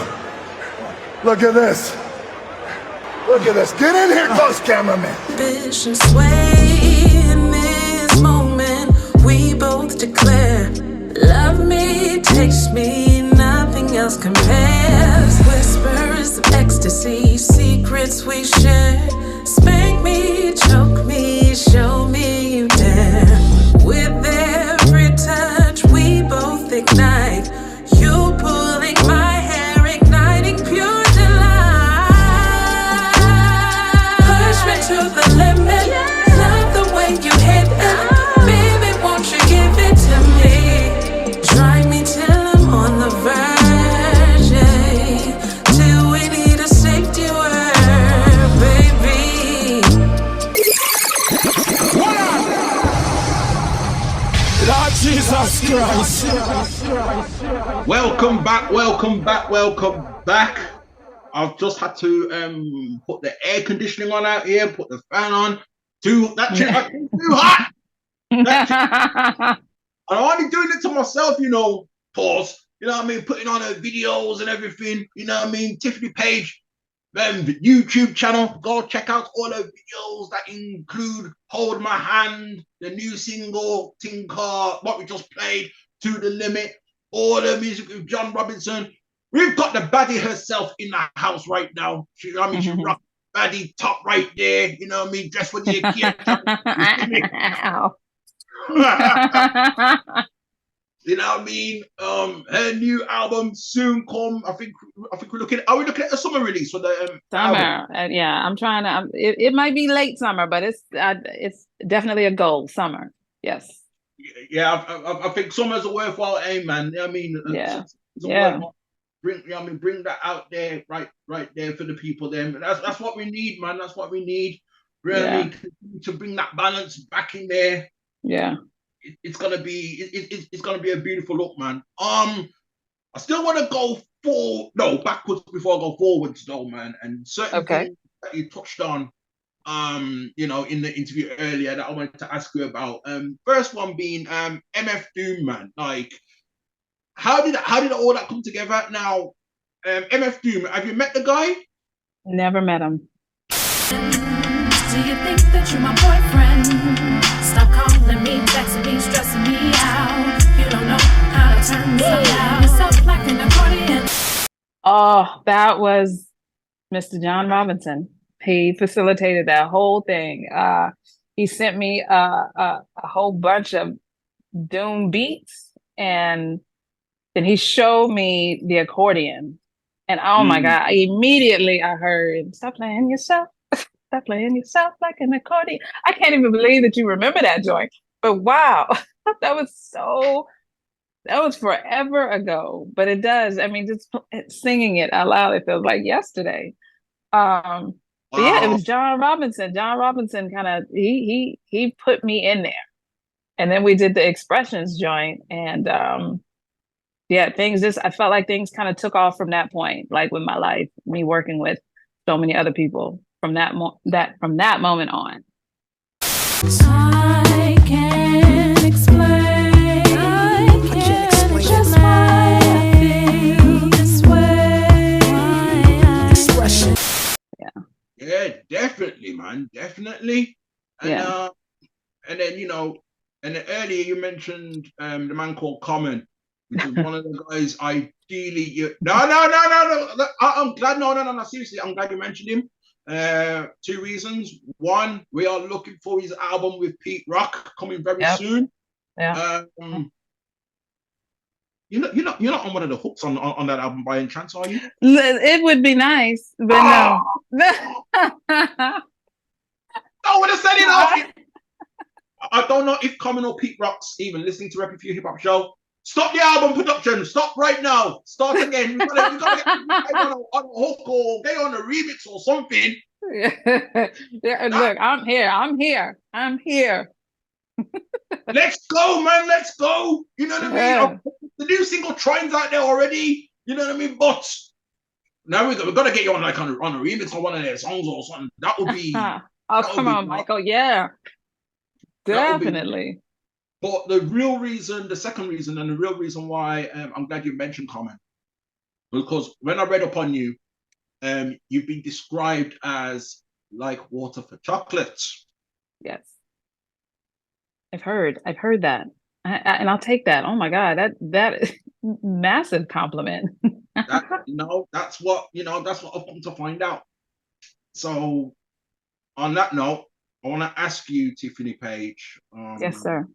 Speaker 6: Look at this. Look at this. Get in here, close cameraman.
Speaker 2: Vision sway in this moment. We both declare, love me, taste me, nothing else compares. Whispers of ecstasy, secrets we share. Spank me, choke me, show me you dare. With every touch, we both ignite. You pulling my hair, igniting pure delight. Push me to the limit. Love the way you hit it. Baby, won't you give it to me? Drive me till I'm on the verge, yeah. Till we need a safety word, baby.
Speaker 3: Lord Jesus Christ.
Speaker 4: Welcome back, welcome back, welcome back. I've just had to put the air conditioning on out here, put the fan on. Too hot. And I'm only doing it to myself, you know, pause. You know what I mean? Putting on her videos and everything. You know what I mean? Tiffany Paige, the YouTube channel. Go check out all her videos that include Hold My Hand, the new single, Tinker, what we just played, To the Limit, all the music with John Robinson. We've got the baddie herself in the house right now. She rocked baddie top right there. You know what I mean? Dressed for the occasion.
Speaker 5: Ow.
Speaker 4: You know what I mean? Her new album soon come. I think we're looking. Are we looking at a summer release for the album?
Speaker 5: Summer. Yeah, I'm trying to. It might be late summer, but it's definitely a goal. Summer. Yes.
Speaker 4: Yeah, I think summer's a worthwhile aim, man. You know what I mean?
Speaker 5: Yeah.
Speaker 4: It's a
Speaker 5: Yeah.
Speaker 4: worthwhile- Bring, you know what I mean, bring that out there, right there for the people. Then that's what we need, man. That's what we need. Really,
Speaker 5: Yeah.
Speaker 4: to bring that balance back in there.
Speaker 5: Yeah.
Speaker 4: It's gonna be it's gonna be a beautiful look, man. I still want to go backwards before I go forwards, though, man. And certain things that you touched on, you know, in the interview earlier that I wanted to ask you about. First one being MF Doom, man. Like, how did all that come together? Now, MF Doom, have you met the guy?
Speaker 5: Never met him.
Speaker 2: Do you think that you're my boyfriend? Stop calling me, texting me, stressing me out. You don't know how to turn me out. Yourself like an accordion.
Speaker 5: Oh, that was Mr. John Robinson. He facilitated that whole thing. He sent me a whole bunch of Doom beats, and then he showed me the accordion. And oh my God, immediately I heard, stop playing yourself. Stop playing yourself like an accordion. I can't even believe that you remember that joint. But wow, that was forever ago. But it does. I mean, just singing it out loud, it feels like yesterday. But yeah, it was John Robinson. John Robinson kind of he put me in there, and then we did the Expressions joint, and yeah, I felt like things kind of took off from that point, like with my life, me working with so many other people from that moment on.
Speaker 2: I can't explain. I can't explain just why I feel this way.
Speaker 3: Expression.
Speaker 4: Yeah, definitely, man, definitely. And and then, you know, and then earlier you mentioned the man called Common, which is one of the guys. Ideally, I'm glad. No. Seriously, I'm glad you mentioned him. Two reasons. One, we are looking for his album with Pete Rock coming very soon.
Speaker 5: Yeah.
Speaker 4: You're not on one of the hooks on that album by any chance, are you?
Speaker 5: It would be nice, but no.
Speaker 4: I would have said it off. I don't know if Common or Pete Rock's even listening to RePPiN4 Hip Hop Show. Stop the album production. Stop right now. Start again. We gotta get on a hook or get on a remix or something.
Speaker 5: Yeah, look, I'm here.
Speaker 4: Let's go, man. Let's go. You know what I mean? The new single Trine's out there already. You know what I mean? But now we've got to get you on like on a remix or one of their songs or something. That would be.
Speaker 5: Oh, come on, Michael. Yeah.
Speaker 4: That would be.
Speaker 5: Definitely.
Speaker 4: But the real reason, the second reason, and the real reason why I'm glad you mentioned Common, because when I read up on you, you've been described as like water for chocolates.
Speaker 5: Yes. I've heard that. And I'll take that. Oh my God, that is massive compliment.
Speaker 4: That that's what I've come to find out. So on that note, I want to ask you, Tiffany Paige,
Speaker 5: Yes, sir.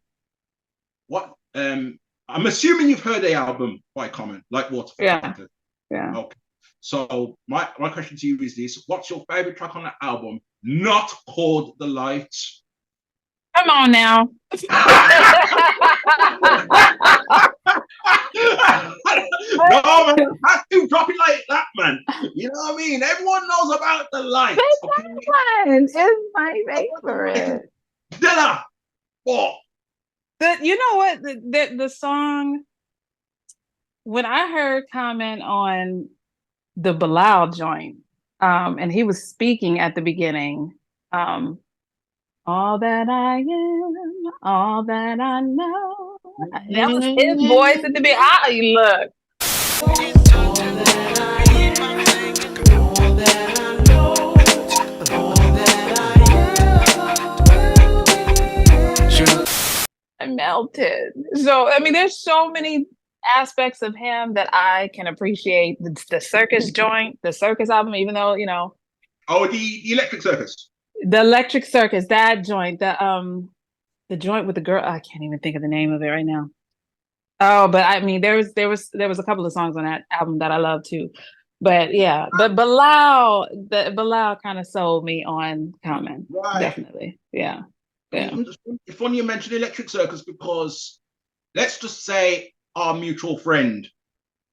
Speaker 4: what I'm assuming you've heard the album by Common, like Water for
Speaker 5: Yeah.
Speaker 4: Chocolate.
Speaker 5: Yeah.
Speaker 4: Okay. So my question to you is this: what's your favorite track on that album? Not called The Lights.
Speaker 5: Come on now.
Speaker 4: No, man, I do drop it like that, man. You know what I mean? Everyone knows about The Lights. Okay?
Speaker 5: One is my favorite.
Speaker 4: Dinner. What?
Speaker 5: You know what? The song, when I heard comment on the Bilal joint, and he was speaking at the beginning, all that I am, all that I know. That was his voice at the beginning. Look. I melted. So, I mean, there's so many aspects of him that I can appreciate. The circus joint, the circus album, even though,
Speaker 4: Oh, the Electric Circus.
Speaker 5: the Electric Circus, that joint, the joint with the girl, I can't even think of the name of it right now. Oh, but I mean, there was a couple of songs on that album that I love too. But yeah, but Bilal kind of sold me on Common.
Speaker 4: Right.
Speaker 5: Definitely. Yeah. Yeah.
Speaker 4: It's funny you mentioned Electric Circus because let's just say our mutual friend,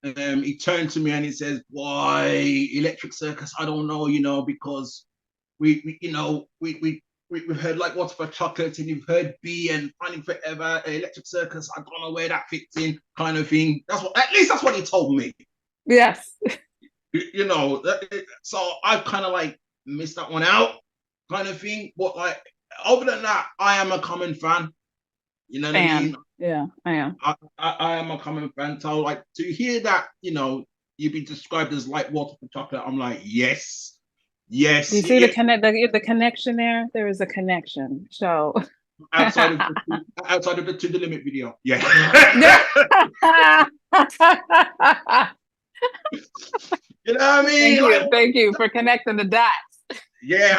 Speaker 4: he turned to me and he says, "Why Electric Circus? I don't know, because we've heard like Water for Chocolate and you've heard B and Finding Forever, Electric Circus. I don't know where that fits in, kind of thing." At least that's what he told me.
Speaker 5: Yes.
Speaker 4: So I've kind of like missed that one out, kind of thing. But like other than that, I am a Common fan. You know what I mean?
Speaker 5: Yeah, I am.
Speaker 4: I am a Common fan. So like to hear that, you've been described as like Water for Chocolate, I'm like, yes.
Speaker 5: Do you see
Speaker 4: yes.
Speaker 5: the connection there? There is a connection. So
Speaker 4: outside of the To The Limit video. Yeah. You know what I mean?
Speaker 5: Thank you for connecting the dots.
Speaker 4: Yeah,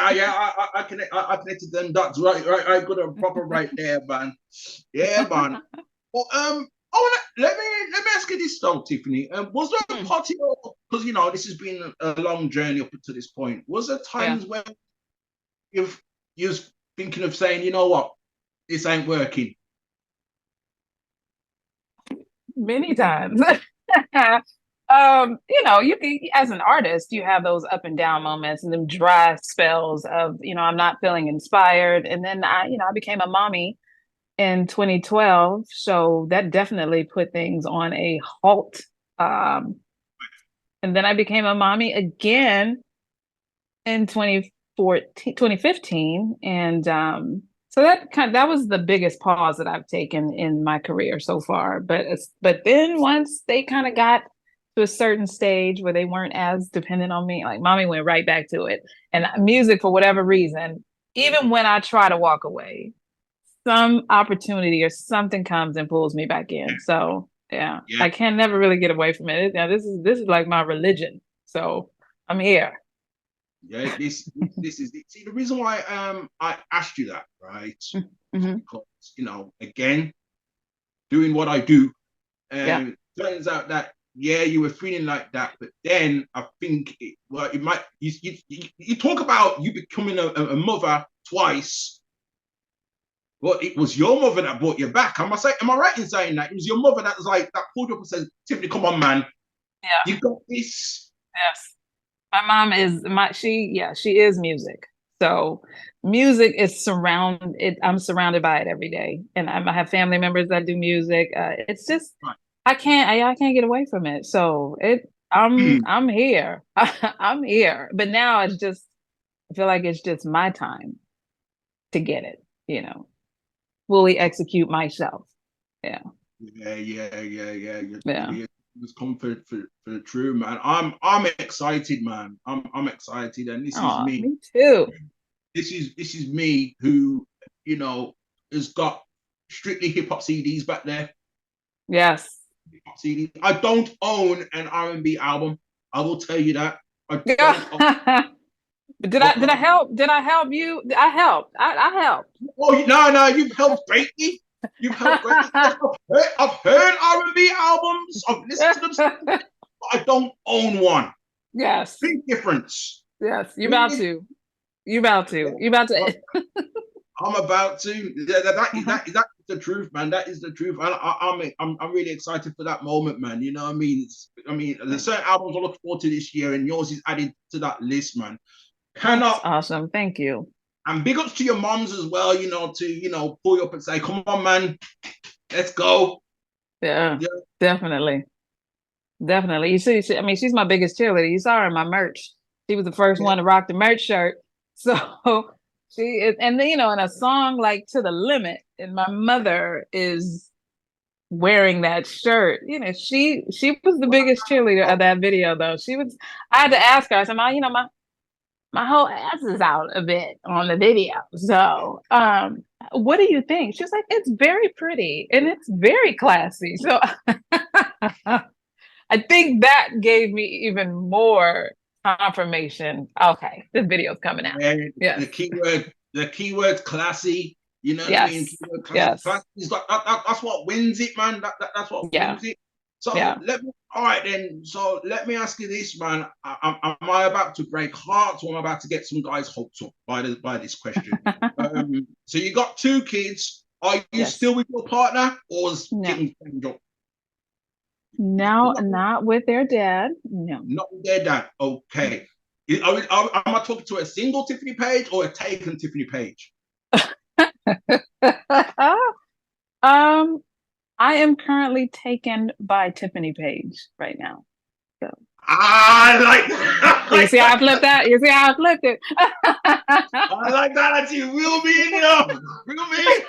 Speaker 4: I connected them dots right, good and proper right there, man. Yeah, man. Well, let me ask you this though, Tiffany. Was there a party, because this has been a long journey up to this point? Was there times where you was thinking of saying, you know what, this ain't working?
Speaker 5: Many times. You can, as an artist, you have those up and down moments and them dry spells of, I'm not feeling inspired. And then I became a mommy in 2012. So that definitely put things on a halt. And then I became a mommy again in 2015. And so that was the biggest pause that I've taken in my career so far. But then once they kind of got to a certain stage where they weren't as dependent on me, like mommy went right back to it. And music, for whatever reason, even when I try to walk away, some opportunity or something comes and pulls me back in. So yeah. I can never really get away from it. Now this is like my religion. So I'm here.
Speaker 4: Yeah, this is the reason why I asked you that, right?
Speaker 5: Mm-hmm.
Speaker 4: Because again, doing what I do, turns out that you were feeling like that, but then I think you talk about you becoming a mother twice. Well, it was your mother that brought you back. Am I right in saying that? It was your mother that was like, that pulled you up and said, "Tiffany, come on, man.
Speaker 5: Yeah.
Speaker 4: You got this."
Speaker 5: Yes. My mom is she is music. So music is I'm surrounded by it every day. And I have family members that do music. It's just, I can't get away from it. So I'm here. I'm here. But now I feel like it's just my time to get it, fully execute myself. Yeah.
Speaker 4: Yeah.
Speaker 5: Yeah.
Speaker 4: It's comfort for the true, man. I'm excited, man. I'm excited, and this is
Speaker 5: Oh,
Speaker 4: me.
Speaker 5: me too.
Speaker 4: This is me who, you know, has got strictly hip hop CDs back there.
Speaker 5: Yes.
Speaker 4: Hip hop CDs. I don't own an R&B album. I will tell you that. I don't own.
Speaker 5: Did I help? Did I help you? I helped. I helped.
Speaker 4: Oh no, you've helped greatly. You've helped greatly. I've heard R&B albums. I've listened to them, but I don't own one.
Speaker 5: Yes.
Speaker 4: Big difference.
Speaker 5: Yes. You about to. You about to. You about to.
Speaker 4: I'm about to. That is the truth, man. That is the truth. I'm really excited for that moment, man. You know what I mean? There's certain albums I look forward to this year, and yours is added to that list, man.
Speaker 5: That's awesome. Thank you.
Speaker 4: And big ups to your moms as well, you know, to pull you up and say, come on, man, let's go.
Speaker 5: Yeah. Definitely. Definitely. You see, she's my biggest cheerleader. You saw her in my merch. She was the first one to rock the merch shirt. So she is, and then, in a song like To the Limit, and my mother is wearing that shirt. She was the biggest cheerleader of that video, though. I had to ask her, I said, my whole ass is out a bit on the video. So what do you think? She was like, it's very pretty and it's very classy. So I think that gave me even more confirmation. Okay, this video's coming out.
Speaker 4: Yeah. The keyword classy. You know what I mean? Keyword classy.
Speaker 5: Yes.
Speaker 4: Classy is that's what wins it, man. That's what wins it. So all right then. So let me ask you this, man. Am I about to break hearts, or am I about to get some guys' hopes up by this question? So you got 2 kids. Are you still with your partner, or is things changed up?
Speaker 5: No, not with their dad. No,
Speaker 4: not with their dad. Okay. Am I talking to a single Tiffany Paige or a taken Tiffany Paige?
Speaker 5: I am currently taken by Tiffany Paige right now. So
Speaker 4: I like that.
Speaker 5: You see how I flipped that? You see how I flipped it?
Speaker 4: I like that. That's you. Reel me in, reel me.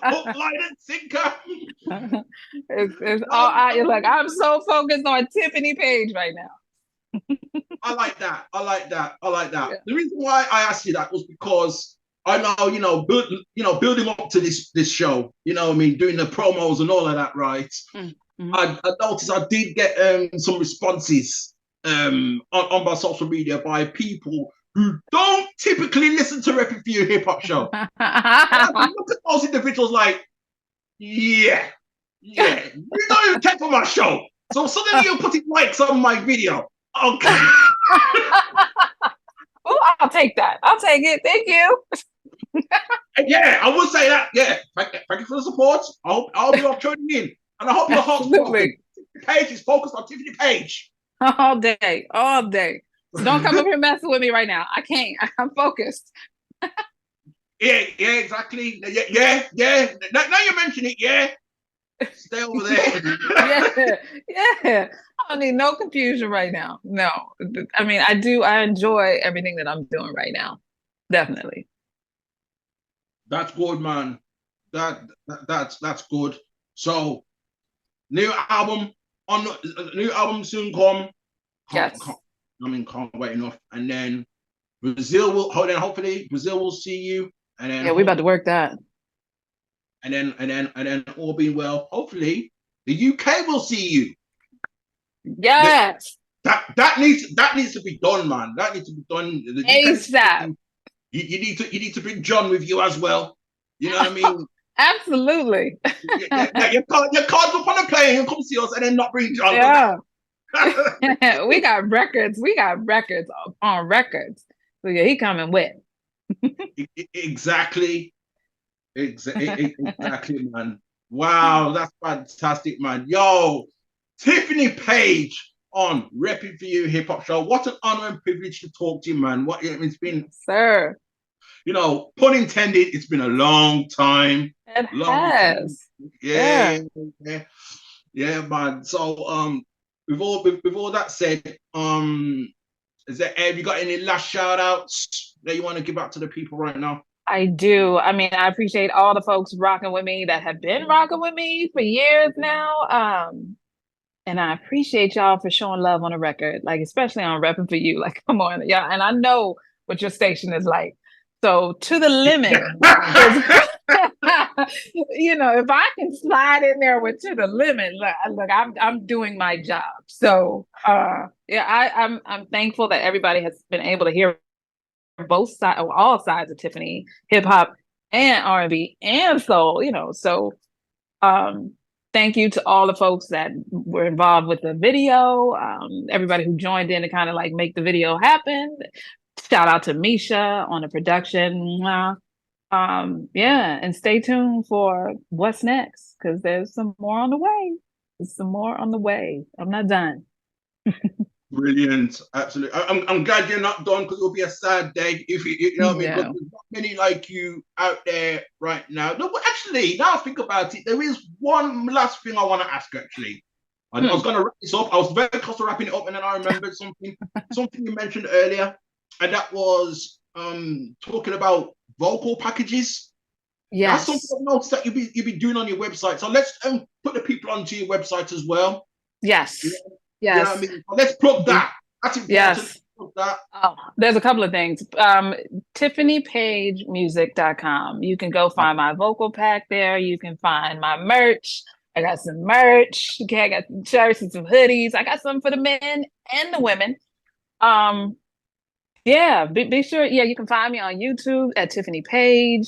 Speaker 4: Hook, line, and sinker.
Speaker 5: It's all look, I'm so focused on Tiffany Paige right now.
Speaker 4: I like that. Yeah. The reason why I asked you that was because I know, building up to this show, you know what I mean, doing the promos and all of that, right? Mm-hmm. I noticed I did get some responses on my social media by people who don't typically listen to RePPiN4 hip hop show. Look at those individuals like, you don't even care for my show. So suddenly you're putting likes on my video. Okay.
Speaker 5: Oh, I'll take that. I'll take it. Thank you.
Speaker 4: Yeah, I will say that. Yeah, thank you for the support. I'll be tuning in, and I hope your heart's focused. Paige is focused on Tiffany Paige
Speaker 5: all day. So don't come up here messing with me right now. I can't. I'm focused.
Speaker 4: Yeah, exactly. Yeah. Now you mention it, yeah. Stay over there.
Speaker 5: yeah. I don't need no confusion right now. No, I mean, I enjoy everything that I'm doing right now. Definitely.
Speaker 4: That's good, man. That's good. So, new album soon come. Can't wait enough. And then Brazil hopefully Brazil will see you. And then
Speaker 5: we about to work that.
Speaker 4: And then all being well, hopefully the UK will see you.
Speaker 5: Yes.
Speaker 4: That needs to be done, man. That needs to be done.
Speaker 5: ASAP.
Speaker 4: You need to bring John with you as well. You know what I mean?
Speaker 5: Absolutely.
Speaker 4: You can't go on a plane and come see us and then not bring John.
Speaker 5: Yeah. We got records. On records. So yeah, he coming with.
Speaker 4: Exactly, man. Wow, that's fantastic, man. Yo, Tiffany Paige on RePPiN4 Hip Hop Show. What an honor and privilege to talk to you, man. It's been,
Speaker 5: sir.
Speaker 4: Pun intended. It's been a long time.
Speaker 5: It has.
Speaker 4: Time. Yeah, man. So, with all that said, have you got any last shout outs that you want to give out to the people right now?
Speaker 5: I do. I mean, I appreciate all the folks rocking with me that have been rocking with me for years now. And I appreciate y'all for showing love on the record, like especially on Reppin' for You. Like, come on, yeah. And I know what your station is like. So to the limit is, if I can slide in there with to the limit, look, I'm doing my job. So yeah, I'm thankful that everybody has been able to hear both sides, all sides of Tiffany, hip hop and R&B and soul. So um, thank you to all the folks that were involved with the video, everybody who joined in to kind of like make the video happen. Shout out to Misha on the production. Yeah, and stay tuned for what's next because there's some more on the way. There's some more on the way. I'm not done.
Speaker 4: Brilliant, absolutely. I'm glad you're not done because it'll be a sad day if you know what I mean. Because there's not many like you out there right now. No, but actually, now I think about it, there is one last thing I want to ask. Actually, I was going to wrap this up. I was very close to wrapping it up, and then I remembered something you mentioned earlier, and that was talking about vocal packages.
Speaker 5: Yes,
Speaker 4: that's something I've noticed that you be doing on your website. So let's put the people onto your website as well.
Speaker 5: Yes.
Speaker 4: Yeah.
Speaker 5: Yes.
Speaker 4: You know what I mean? Let's plug that. That's important.
Speaker 5: Yes.
Speaker 4: Plug that.
Speaker 5: Oh, there's a couple of things. TiffanyPaigeMusic.com. You can go find my vocal pack there. You can find my merch. I got some merch. Okay, I got some shirts and some hoodies. I got some for the men and the women. Yeah, be sure. Yeah, you can find me on YouTube at Tiffany Paige.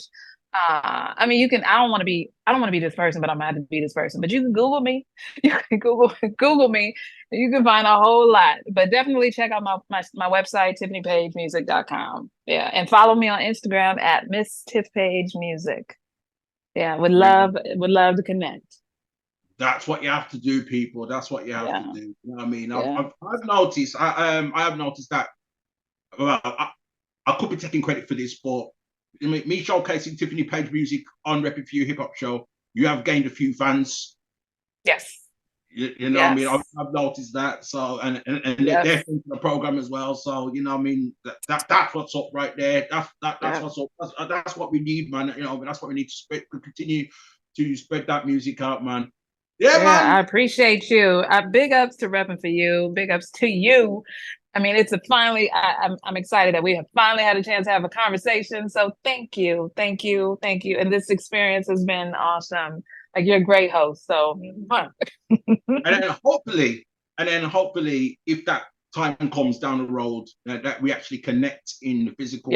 Speaker 5: I mean, I don't want to be this person, but I'm gonna have to be this person. But you can Google me. You can Google me. And you can find a whole lot. But definitely check out my website, TiffanyPaigeMusic.com. Yeah, and follow me on Instagram at Miss Tiff Page Music. Yeah, would love to connect.
Speaker 4: That's what you have to do, people. That's what you have to do. You know what I mean?
Speaker 5: Yeah.
Speaker 4: I've noticed. I have noticed that. Well, I could be taking credit for this, but me showcasing Tiffany Paige Music on RePPiN4 Hip Hop Show, you have gained a few fans.
Speaker 5: Yes.
Speaker 4: You know what I mean? I've noticed that. So and they're into the program as well. So you know what I mean? That's what's up right there. That's what's up. That's what we need, man. You know, that's what we need to continue to spread that music out, man. Yeah, man.
Speaker 5: I appreciate you. Big ups to RePPiN4You. Big ups to you. I mean, I'm excited that we have finally had a chance to have a conversation. So thank you. And this experience has been awesome. Like, you're a great host. So
Speaker 4: and then hopefully, if that time comes down the road, that we actually connect in the physical,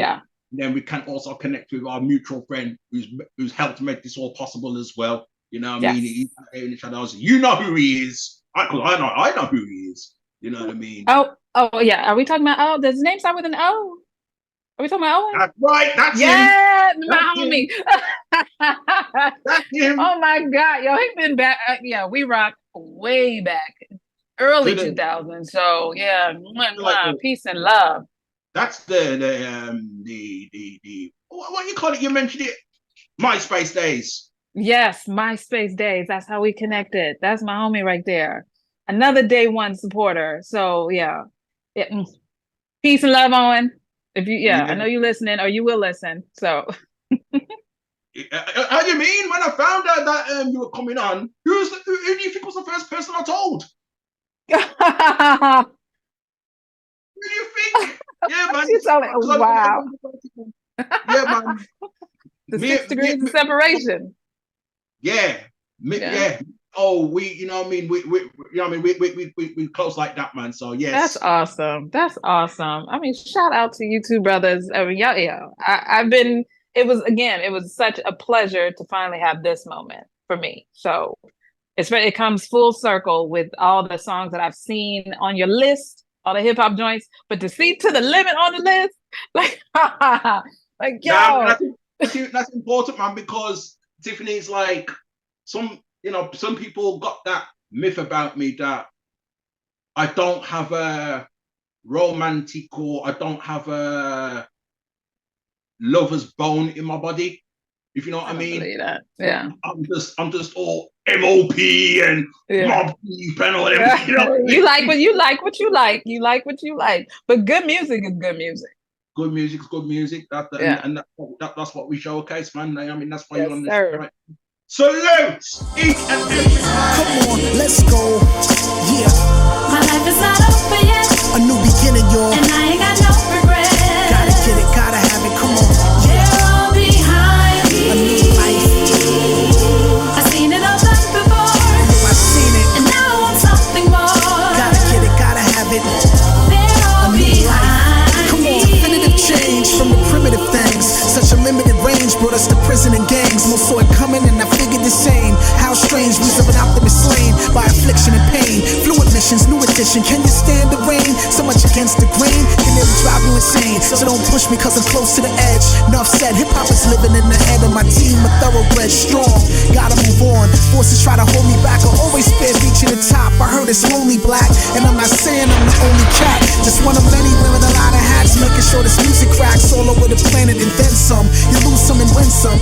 Speaker 4: then we can also connect with our mutual friend who's helped make this all possible as well. You know what I mean? He's in the shadows. You know who he is. I know who he is. You know what I mean?
Speaker 5: Oh yeah. Are we talking about does his name start with an O? Are we talking about Owen?
Speaker 4: That's right. That's him.
Speaker 5: Yeah, my homie.
Speaker 4: That's him.
Speaker 5: Oh my God. Yo, he's been back. WeRocx way back. Early 2000s. So yeah, peace and love.
Speaker 4: That's the what you call it? You mentioned it. MySpace days.
Speaker 5: Yes, MySpace days. That's how we connected. That's my homie right there. Another day one supporter. So yeah. Peace and love, Owen. I know you listening, or you will listen. So
Speaker 4: how do you mean? When I found out that you were coming on, who do you think was the first person I told? Who do you think? Yeah, man.
Speaker 5: Wow.
Speaker 4: Yeah, man.
Speaker 5: The 6 degrees of separation.
Speaker 4: Yeah. Oh, you know what I mean? We close like that, man. So yes.
Speaker 5: That's awesome. I mean, shout out to you two brothers. I mean, it was such a pleasure to finally have this moment for me. So it comes full circle with all the songs that I've seen on your list, all the hip hop joints, but to see To the Limit on the list, like yo.
Speaker 4: That's important, man, because Tiffany's like some people got that myth about me that I don't have a romantic or I don't have a lover's bone in my body, if you know what I mean.
Speaker 5: That. Yeah.
Speaker 4: I'm just all MOP and mob deep and all that.
Speaker 5: You like what you like. You like what you like. But good music is good music.
Speaker 4: good music's good music.
Speaker 5: Yeah.
Speaker 4: And that's what we showcase, man. I mean, that's why
Speaker 5: Yes,
Speaker 4: you're on this.
Speaker 5: sir.
Speaker 4: Right? Salute each and every
Speaker 7: Come on, let's go. Yeah,
Speaker 2: My life is not over yet,
Speaker 7: a new beginning, y'all.
Speaker 2: and I ain't got no regrets.
Speaker 7: Gotta get it, gotta have it. Come on.
Speaker 2: They're all behind
Speaker 7: A
Speaker 2: me.
Speaker 7: new life.
Speaker 2: I've seen it all done before,
Speaker 7: I've seen it.
Speaker 2: and now I want something more.
Speaker 7: Gotta get it, gotta have it.
Speaker 2: They're all
Speaker 7: A new life.
Speaker 2: behind
Speaker 7: Come on,
Speaker 2: me.
Speaker 7: definitive change from the primitive things. Such a limited range brought us to prison and gangs. Most saw it coming and I figured the same. How strange, we of an optimist slain by affliction and pain. Fluid missions, new edition. Can you stand the rain? So much against the grain can nearly drive you insane. So don't push me cause I'm close to the edge. Enough said, hip hop is living in the head of my team. A thoroughbred, strong. Gotta move on. Forces try to hold me back. I always fear reaching the top. I heard it's lonely black, and I'm not saying I'm the only cat. Just one of many wearing a lot of hats, making sure this music cracks all over the planet and then some. You lose some and win some.